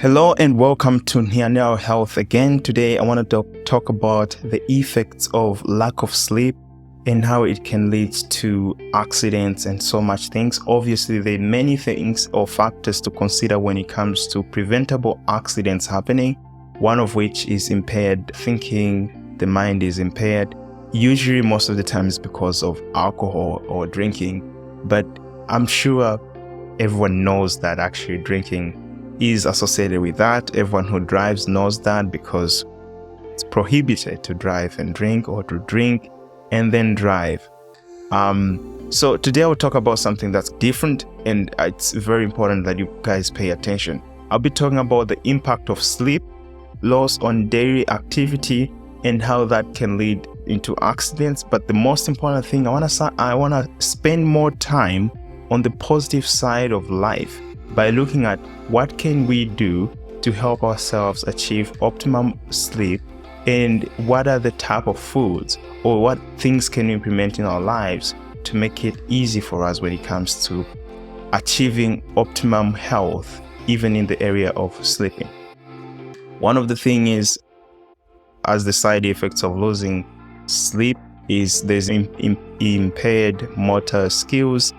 Hello and welcome to Nia Health again. Today I want to talk about the effects of lack of sleep and how it can lead to accidents and so much things. Obviously, there are many things or factors to consider when it comes to preventable accidents happening, one of which is impaired thinking. The mind is impaired. Usually, most of the time it's because of alcohol or drinking, but I'm sure everyone knows that actually drinking is associated with that. Everyone who drives knows that because it's prohibited to drive and drink or to drink and then drive. So today I will talk about something that's different, and it's very important that you guys pay attention. I'll be talking about the impact of sleep loss on daily activity and how that can lead into accidents. But the most important thing, I want to spend more time on the positive side of life by looking at what can we do to help ourselves achieve optimum sleep, and what are the type of foods or what things can we implement in our lives to make it easy for us when it comes to achieving optimum health, even in the area of sleeping. One of the things is, as the side effects of losing sleep, is there's impaired motor skills,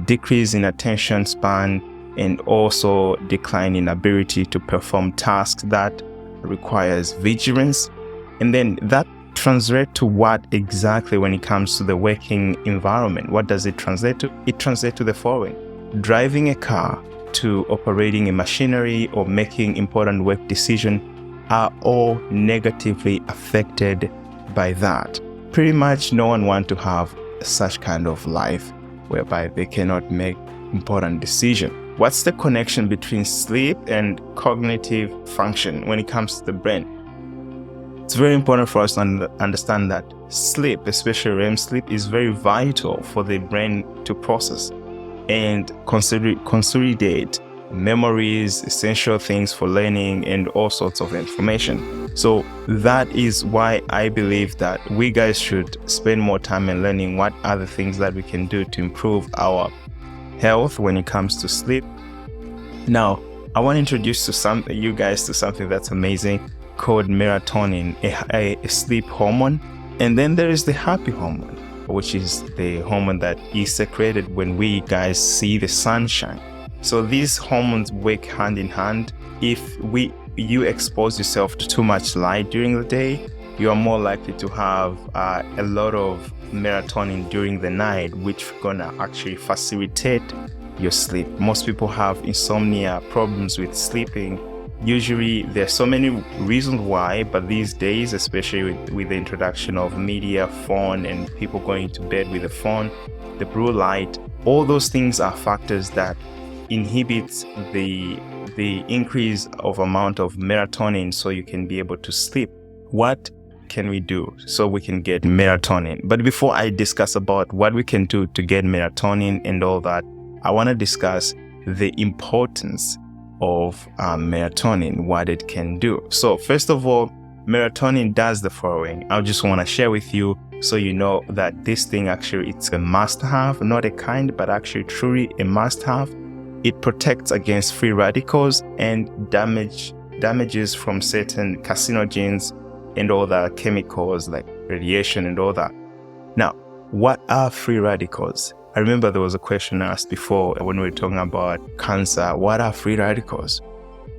decrease in attention span, and also decline in ability to perform tasks that requires vigilance. And then that translates to what exactly when it comes to the working environment? What does it translate to? It translates to the following: driving a car to operating a machinery or making important work decisions are all negatively affected by that. Pretty much no one wants to have such kind of life whereby they cannot make important decisions. What's the connection between sleep and cognitive function when it comes to the brain? It's very important for us to understand that sleep, especially REM sleep, is very vital for the brain to process and consolidate memories, essential things for learning, and all sorts of information. So that is why I believe that we guys should spend more time in learning what are the things that we can do to improve our health when it comes to sleep. Now, I want to introduce you guys to something that's amazing called Meratonin, a sleep hormone. And then there is the happy hormone, which is the hormone that is secreted when we guys see the sunshine. So these hormones work hand in hand. If you expose yourself to too much light during the day, you are more likely to have a lot of melatonin during the night, which gonna actually facilitate your sleep. Most people have insomnia, problems with sleeping. Usually there's so many reasons why, but these days, especially with the introduction of media, phone, and people going to bed with the phone, the blue light, all those things are factors that inhibits the increase of amount of melatonin so you can be able to sleep. What can we do so we can get melatonin? But before I discuss about what we can do to get melatonin and all that, I want to discuss the importance of melatonin, what it can do. So first of all, melatonin does the following. I just want to share with you so you know that this thing actually, it's a must-have, not a kind, but actually truly a must-have. It protects against free radicals and damages from certain carcinogens and all the chemicals like radiation and all that. Now, what are free radicals? I remember there was a question asked before when we were talking about cancer. What are free radicals?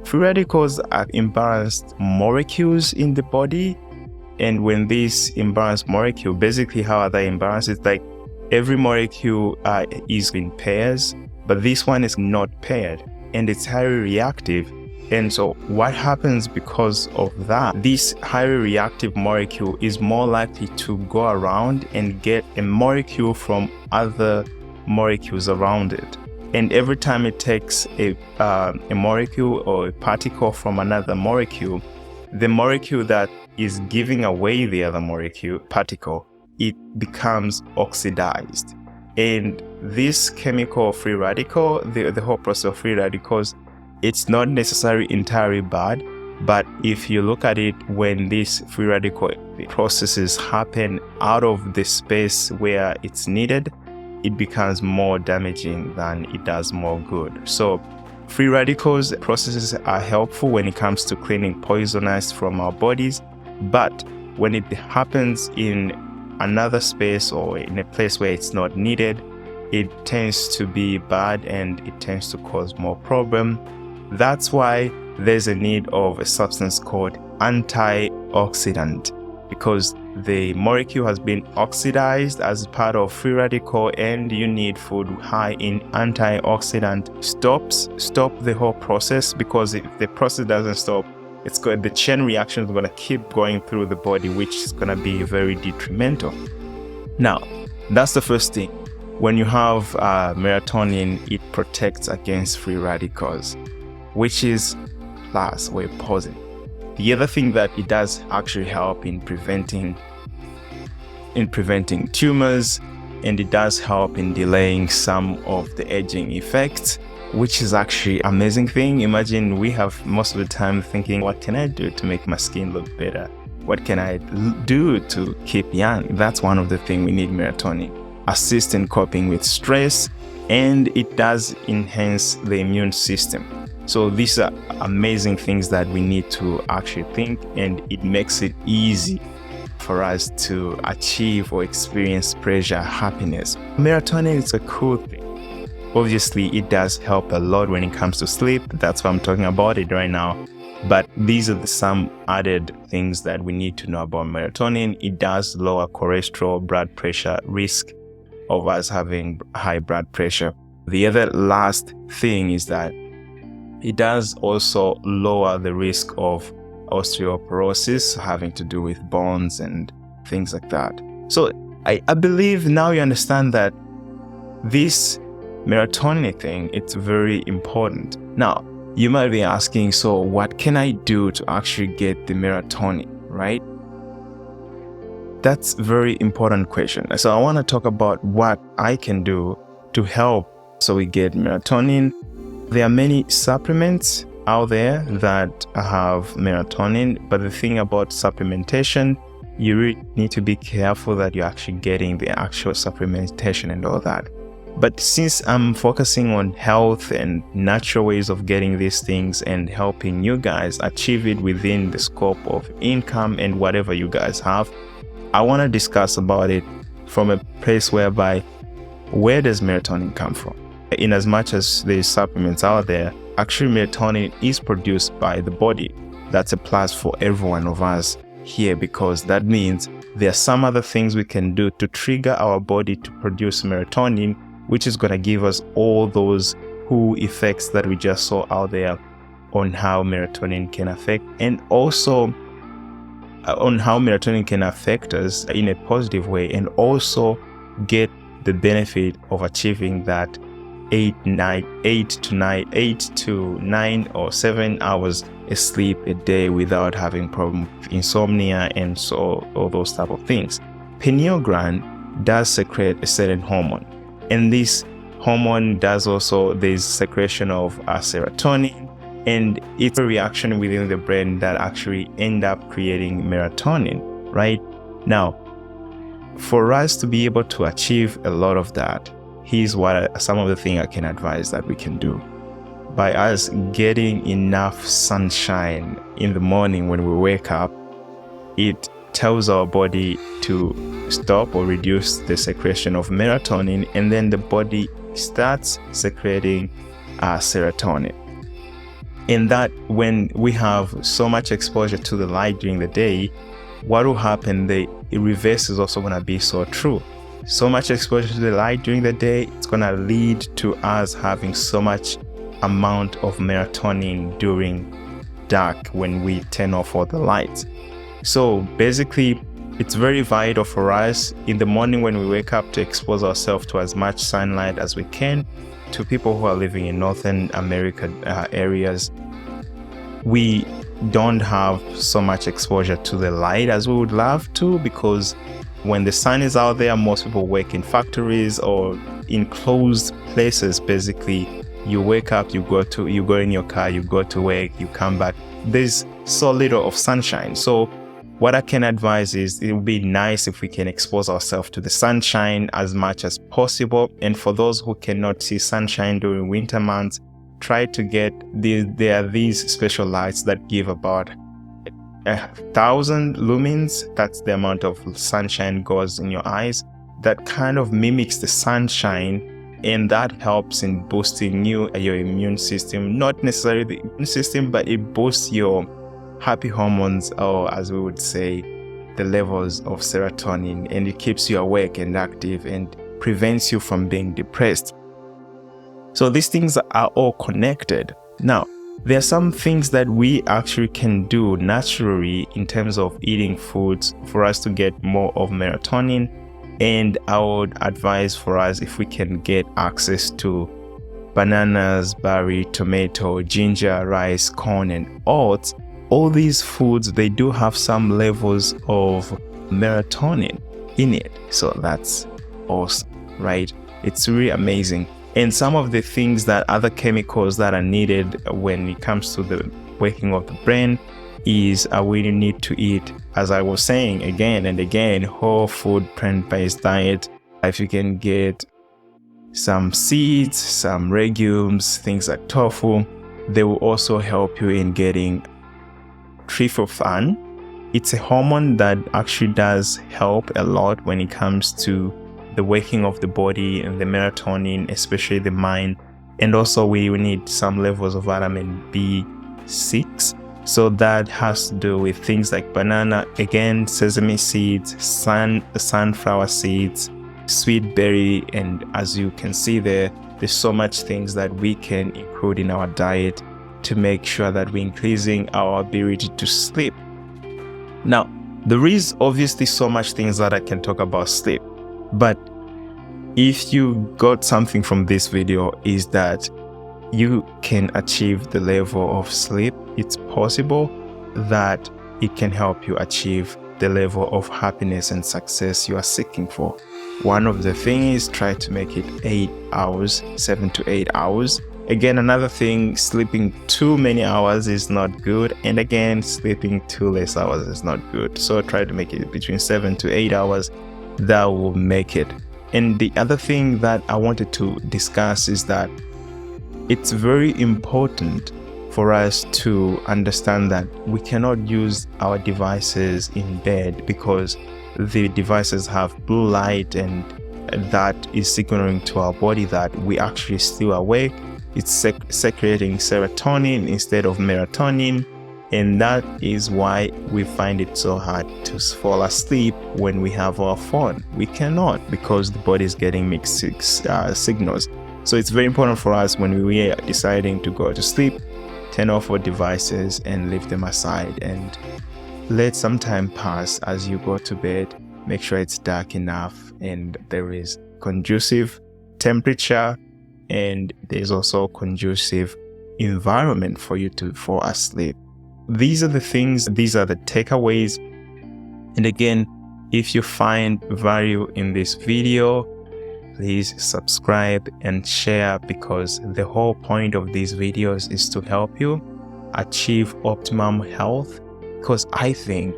Free radicals are imbalanced molecules in the body. And when these imbalanced molecules, basically how are they imbalanced? It's like every molecule is in pairs, but this one is not paired and it's highly reactive. And so what happens because of that? This highly reactive molecule is more likely to go around and get a molecule from other molecules around it. And every time it takes a molecule or a particle from another molecule, the molecule that is giving away the other molecule, particle, it becomes oxidized. And this chemical free radical, the whole process of free radicals, it's not necessarily entirely bad, but if you look at it, when these free radical processes happen out of the space where it's needed, it becomes more damaging than it does more good. So Free radicals processes are helpful when it comes to cleaning poisonous from our bodies, but when it happens in another space or in a place where it's not needed, it tends to be bad and it tends to cause more problem. That's why there's a need of a substance called antioxidant, because the molecule has been oxidized as part of free radical, and you need food high in antioxidant. Stop the whole process, because if the process doesn't stop, the chain reaction is going to keep going through the body, which is going to be very detrimental. Now, that's the first thing. When you have melatonin, it protects against free radicals, which is plus or positive. The other thing that it does actually help in preventing tumors, and it does help in delaying some of the aging effects, which is actually an amazing thing. Imagine we have most of the time thinking, what can I do to make my skin look better? What can I do to keep young? That's one of the things we need melatonin. Assist in coping with stress, and it does enhance the immune system. So these are amazing things that we need to actually think, and it makes it easy for us to achieve or experience pleasure, happiness. Melatonin is a cool thing. Obviously, it does help a lot when it comes to sleep. That's why I'm talking about it right now. But these are some added things that we need to know about melatonin. It does lower cholesterol, blood pressure risk of us having high blood pressure. The other last thing is that it does also lower the risk of osteoporosis, having to do with bones and things like that. So I believe now you understand that this melatonin thing, it's very important. Now, you might be asking, so what can I do to actually get the melatonin, right? That's a very important question. So I want to talk about what I can do to help so we get melatonin. There are many supplements out there that have melatonin, but the thing about supplementation, you really need to be careful that you're actually getting the actual supplementation and all that. But since I'm focusing on health and natural ways of getting these things and helping you guys achieve it within the scope of income and whatever you guys have, I want to discuss about it from a place whereby, where does melatonin come from? In as much as there's supplements out there, actually melatonin is produced by the body. That's a plus for every one of us here, because that means there are some other things we can do to trigger our body to produce melatonin, which is going to give us all those cool effects that we just saw out there on how melatonin can affect, and also on how melatonin can affect us in a positive way, and also get the benefit of achieving that 8 to 9 or 7 hours sleep a day without having problem with insomnia and so all those type of things. Pineal gland does secrete a certain hormone, and this hormone does also, there's secretion of serotonin, and it's a reaction within the brain that actually end up creating melatonin, right? Now, for us to be able to achieve a lot of that, here's what some of the things I can advise that we can do. By us getting enough sunshine in the morning when we wake up, it tells our body to stop or reduce the secretion of melatonin, and then the body starts secreting serotonin. And that when we have so much exposure to the light during the day, what will happen, the reverse is also going to be so true. So much exposure to the light during the day, it's going to lead to us having so much amount of melatonin during dark when we turn off all the lights. So basically, it's very vital for us in the morning when we wake up to expose ourselves to as much sunlight as we can. To people who are living in Northern America areas, we don't have so much exposure to the light as we would love to, because when the sun is out there, most people work in factories or in closed places. Basically, you wake up, you go in your car, you go to work, you come back. There's so little of sunshine. So what I can advise is, it would be nice if we can expose ourselves to the sunshine as much as possible. And for those who cannot see sunshine during winter months, try to get there are these special lights that give about 1,000 lumens. That's the amount of sunshine goes in your eyes. That kind of mimics the sunshine, and that helps in boosting your immune system. Not necessarily the immune system, but it boosts your happy hormones, or as we would say, the levels of serotonin, and it keeps you awake and active and prevents you from being depressed. So these things are all connected. Now, there are some things that we actually can do naturally in terms of eating foods for us to get more of melatonin. And I would advise for us, if we can get access to bananas, berry, tomato, ginger, rice, corn, and oats, all these foods, they do have some levels of melatonin in it. So that's awesome, right? It's really amazing. And some of the things that other chemicals that are needed when it comes to the waking of the brain is we need to eat, as I was saying again and again, whole food, plant-based diet. If you can get some seeds, some legumes, things like tofu, they will also help you in getting tryptophan. It's a hormone that actually does help a lot when it comes to the waking of the body and the melatonin, especially the mind. And also we need some levels of vitamin B6. So that has to do with things like banana, again, sesame seeds, sunflower seeds, sweet berry, and as you can see there's so much things that we can include in our diet to make sure that we're increasing our ability to sleep. Now, there is obviously so much things that I can talk about sleep, but if you got something from this video is that you can achieve the level of sleep. It's possible that it can help you achieve the level of happiness and success you are seeking for. One of the things is try to make it 8 hours, 7 to 8 hours. Again, another thing, sleeping too many hours is not good. And again, sleeping too less hours is not good. So try to make it between 7 to 8 hours. That will make it. And the other thing that I wanted to discuss is that it's very important for us to understand that we cannot use our devices in bed because the devices have blue light, and that is signaling to our body that we actually still awake. It's secreting serotonin instead of melatonin, and that is why we find it so hard to fall asleep when we have our phone. We cannot, because the body is getting mixed signals. So it's very important for us when we are deciding to go to sleep, turn off our devices and leave them aside and let some time pass as you go to bed. Make sure it's dark enough and there is conducive temperature, and there's also conducive environment for you to fall asleep. These are the things, these are the takeaways. And again, if you find value in this video, please subscribe and share, because the whole point of these videos is to help you achieve optimum health, because I think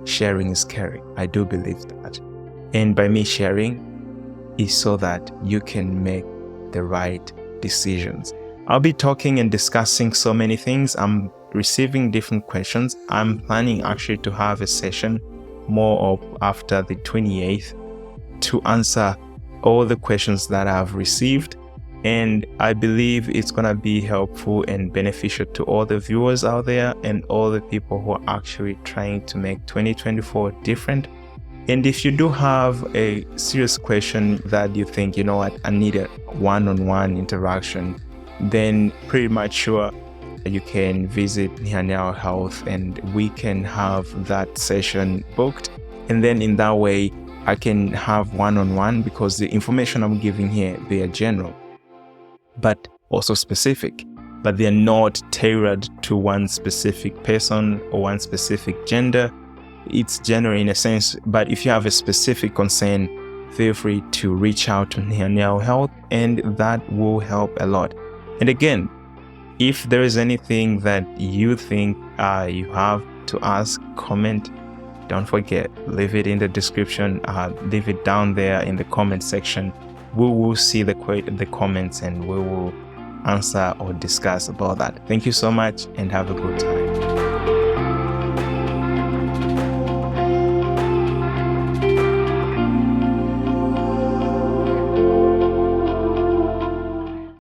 sharing is caring. I do believe that. And by me sharing is so that you can make the right decisions. I'll be talking and discussing so many things. I'm receiving different questions. I'm planning actually to have a session more of after the 28th to answer all the questions that I've received, and I believe it's gonna be helpful and beneficial to all the viewers out there and all the people who are actually trying to make 2024 different. And if you do have a serious question that you think, you know what, I need a one-on-one interaction, then pretty much sure you can visit Nia Health and we can have that session booked. And then in that way, I can have one-on-one, because the information I'm giving here, they are general, but also specific, but they're not tailored to one specific person or one specific gender. It's general in a sense, but if you have a specific concern, feel free to reach out to Nia Health, and that will help a lot. And again, if there is anything that you think you have to ask, comment, don't forget, leave it in the description, leave it down there in the comment section. We will see the comments and we will answer or discuss about that. Thank you so much and have a good time.